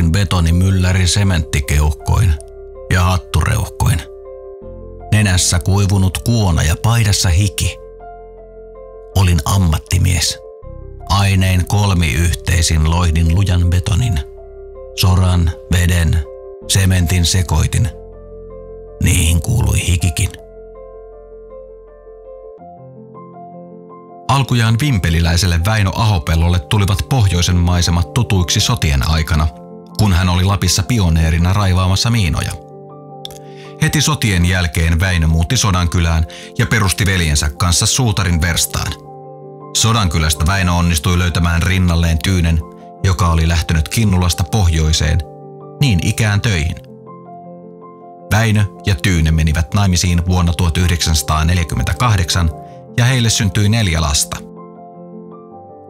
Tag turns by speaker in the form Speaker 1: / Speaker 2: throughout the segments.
Speaker 1: suurin betonimylläri sementtikeuhkoin ja hattureuhkoin. Nenässä kuivunut kuona ja paidassa hiki. Olin ammattimies. Ainein kolmiyhteisin loihdin lujan betonin. Soran, veden, sementin sekoitin. Niihin kuului hikikin. Alkujaan vimpeliläiselle Väinö Ahopellolle tulivat pohjoisen maisemat tutuiksi sotien aikana, kun hän oli Lapissa pioneerina raivaamassa miinoja. Heti sotien jälkeen Väinö muutti Sodankylään ja perusti veljensä kanssa suutarin verstaan. Sodankylästä Väinö onnistui löytämään rinnalleen Tyynen, joka oli lähtenyt Kinnulasta pohjoiseen, niin ikään töihin. Väinö ja Tyyne menivät naimisiin vuonna 1948 ja heille syntyi 4 lasta.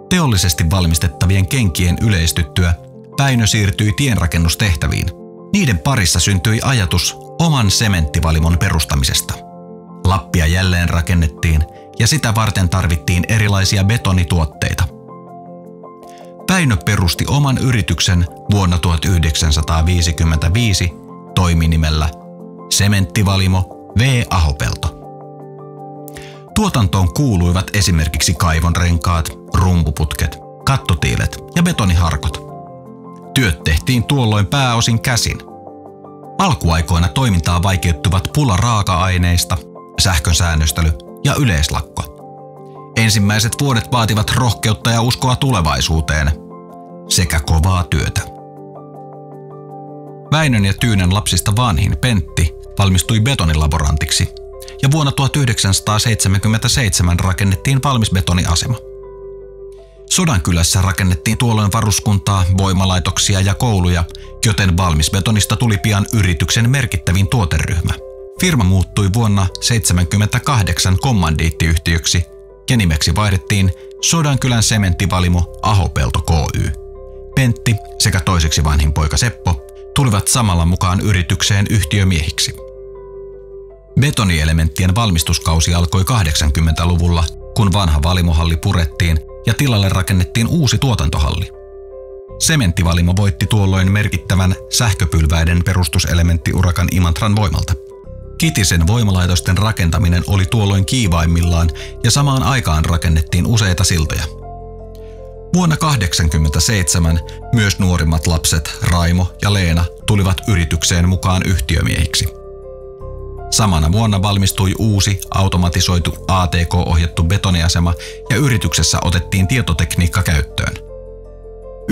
Speaker 1: Teollisesti valmistettavien kenkien yleistyttyä Väinö siirtyi tienrakennustehtäviin. Niiden parissa syntyi ajatus oman sementtivalimon perustamisesta. Lappia jälleen rakennettiin ja sitä varten tarvittiin erilaisia betonituotteita. Väinö perusti oman yrityksen vuonna 1955 toiminimellä Sementtivalimo V. Ahopelto. Tuotantoon kuuluivat esimerkiksi kaivonrenkaat, rumpuputket, kattotiilet ja betoniharkot. Työt tehtiin tuolloin pääosin käsin. Alkuaikoina toimintaa vaikeuttivat pula raaka-aineista, sähkön säännöstely ja yleislakko. Ensimmäiset vuodet vaativat rohkeutta ja uskoa tulevaisuuteen sekä kovaa työtä. Väinön ja Tyynen lapsista vanhin Pentti valmistui betonilaborantiksi ja vuonna 1977 rakennettiin valmis betoniasema. Sodankylässä rakennettiin tuolloin varuskuntaa, voimalaitoksia ja kouluja, joten valmisbetonista tuli pian yrityksen merkittävin tuoteryhmä. Firma muuttui vuonna 1978 kommandiittiyhtiöksi ja nimeksi vaihdettiin Sodankylän sementtivalimo Ahopelto Ky. Pentti sekä toiseksi vanhin poika Seppo tulivat samalla mukaan yritykseen yhtiömiehiksi. Betonielementtien valmistuskausi alkoi 80-luvulla, kun vanha valimohalli purettiin ja tilalle rakennettiin uusi tuotantohalli. Sementtivalimo voitti tuolloin merkittävän sähköpylväiden perustuselementtiurakan Imantran voimalta. Kitisen voimalaitosten rakentaminen oli tuolloin kiivaimmillaan ja samaan aikaan rakennettiin useita siltoja. Vuonna 1987 myös nuorimmat lapset Raimo ja Leena tulivat yritykseen mukaan yhtiömiehiksi. Samana vuonna valmistui uusi automatisoitu ATK-ohjattu betoniasema ja yrityksessä otettiin tietotekniikka käyttöön.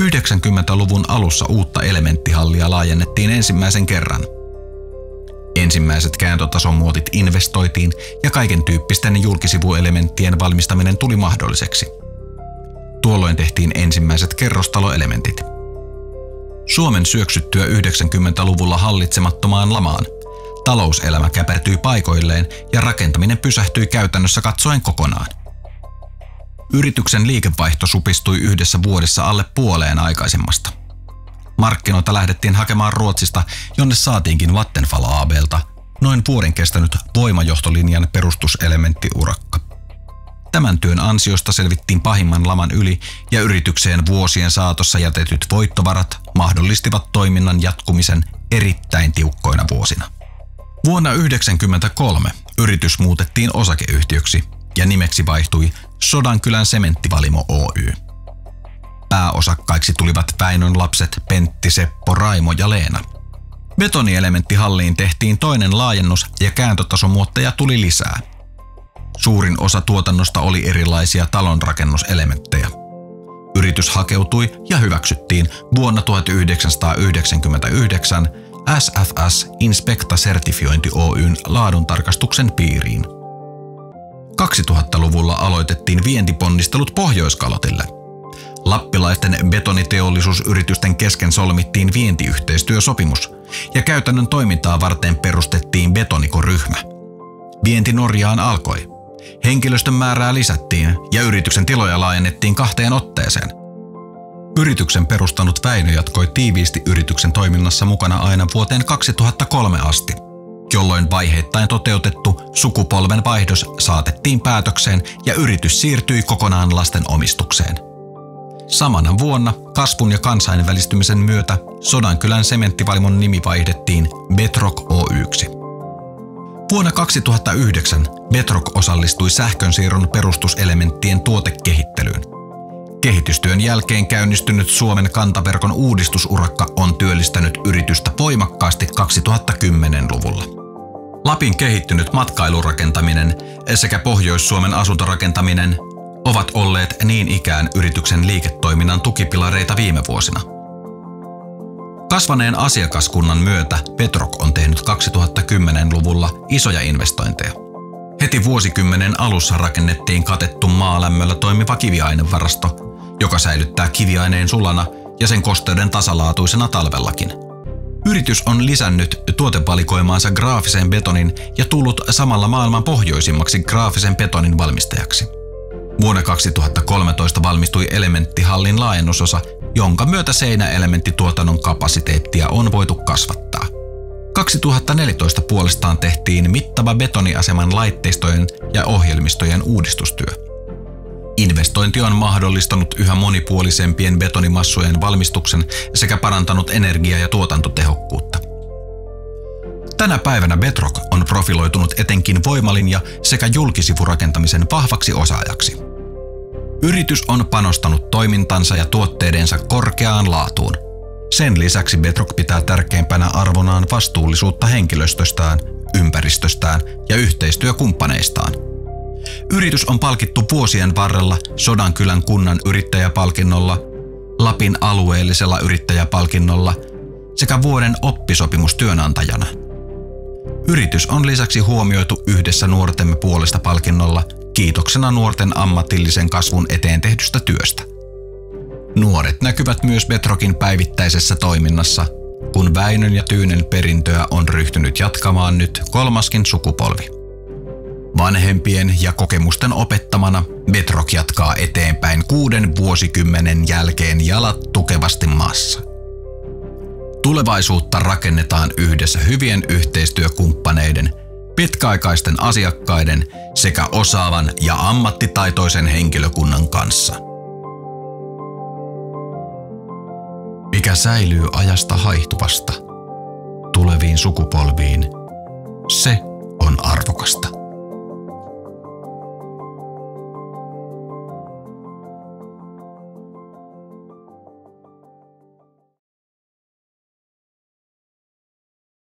Speaker 1: 90-luvun alussa uutta elementtihallia laajennettiin ensimmäisen kerran. Ensimmäiset kääntötasomuotit investoitiin ja kaiken tyyppisten julkisivuelementtien valmistaminen tuli mahdolliseksi. Tuolloin tehtiin ensimmäiset kerrostaloelementit. Suomen syöksyttyä 90-luvulla hallitsemattomaan lamaan talouselämä käpertyi paikoilleen ja rakentaminen pysähtyi käytännössä katsoen kokonaan. Yrityksen liikevaihto supistui yhdessä vuodessa alle puoleen aikaisemmasta. Markkinoita lähdettiin hakemaan Ruotsista, jonne saatiinkin Vattenfall AB:lta noin vuoden kestänyt voimajohtolinjan perustuselementtiurakka. Tämän työn ansiosta selvittiin pahimman laman yli ja yritykseen vuosien saatossa jätetyt voittovarat mahdollistivat toiminnan jatkumisen erittäin tiukkoina vuosina. Vuonna 1993 yritys muutettiin osakeyhtiöksi ja nimeksi vaihtui Sodankylän sementtivalimo Oy. Pääosakkaiksi tulivat Väinön lapset Pentti, Seppo, Raimo ja Leena. Betonielementtihalliin tehtiin toinen laajennus ja kääntötasomuotteja tuli lisää. Suurin osa tuotannosta oli erilaisia talonrakennuselementtejä. Yritys hakeutui ja hyväksyttiin vuonna 1999 SFS Inspecta-sertifiointi Oyn laaduntarkastuksen piiriin. 2000-luvulla aloitettiin vientiponnistelut Pohjoiskalotille. Lappilaisten betoniteollisuusyritysten kesken solmittiin vientiyhteistyösopimus ja käytännön toimintaa varten perustettiin Betoniko-ryhmä. Vienti Norjaan alkoi. Henkilöstön määrää lisättiin ja yrityksen tiloja laajennettiin 2 otteeseen. Yrityksen perustanut Väinö jatkoi tiiviisti yrityksen toiminnassa mukana aina vuoteen 2003 asti, jolloin vaiheittain toteutettu sukupolven vaihdos saatettiin päätökseen ja yritys siirtyi kokonaan lasten omistukseen. Samana vuonna kasvun ja kansainvälistymisen myötä Sodankylän sementtivalimon nimi vaihdettiin Bedrock Oy:ksi. Vuonna 2009 Bedrock osallistui sähkönsiirron perustuselementtien tuotekehittelyyn. Kehitystyön jälkeen käynnistynyt Suomen kantaverkon uudistusurakka on työllistänyt yritystä voimakkaasti 2010-luvulla. Lapin kehittynyt matkailurakentaminen sekä Pohjois-Suomen asuntorakentaminen ovat olleet niin ikään yrityksen liiketoiminnan tukipilareita viime vuosina. Kasvaneen asiakaskunnan myötä Bedrock on tehnyt 2010-luvulla isoja investointeja. Heti vuosikymmenen alussa rakennettiin katettu maalämmöllä toimiva kiviainevarasto, joka säilyttää kiviaineen sulana ja sen kosteuden tasalaatuisena talvellakin. Yritys on lisännyt tuotevalikoimaansa graafisen betonin ja tullut samalla maailman pohjoisimmaksi graafisen betonin valmistajaksi. Vuonna 2013 valmistui Elementtihallin laajennusosa, jonka myötä seinäelementtituotannon kapasiteettia on voitu kasvattaa. 2014 puolestaan tehtiin mittava betoniaseman laitteistojen ja ohjelmistojen uudistustyö. Investointi on mahdollistanut yhä monipuolisempien betonimassojen valmistuksen sekä parantanut energia- ja tuotantotehokkuutta. Tänä päivänä Bedrock on profiloitunut etenkin voimalinja- sekä julkisivurakentamisen vahvaksi osaajaksi. Yritys on panostanut toimintansa ja tuotteidensa korkeaan laatuun. Sen lisäksi Bedrock pitää tärkeimpänä arvonaan vastuullisuutta henkilöstöstään, ympäristöstään ja yhteistyökumppaneistaan. Yritys on palkittu vuosien varrella Sodankylän kunnan yrittäjäpalkinnolla, Lapin alueellisella yrittäjäpalkinnolla sekä vuoden oppisopimustyönantajana. Yritys on lisäksi huomioitu Yhdessä nuortemme puolesta -palkinnolla kiitoksena nuorten ammatillisen kasvun eteen tehdystä työstä. Nuoret näkyvät myös Bedrockin päivittäisessä toiminnassa, kun Väinön ja Tyynen perintöä on ryhtynyt jatkamaan nyt kolmaskin sukupolvi. Vanhempien ja kokemusten opettamana Bedrock jatkaa eteenpäin 6 vuosikymmenen jälkeen jalat tukevasti maassa. Tulevaisuutta rakennetaan yhdessä hyvien yhteistyökumppaneiden, pitkäaikaisten asiakkaiden sekä osaavan ja ammattitaitoisen henkilökunnan kanssa. Mikä säilyy ajasta haihtuvasta tuleviin sukupolviin, se on arvokasta.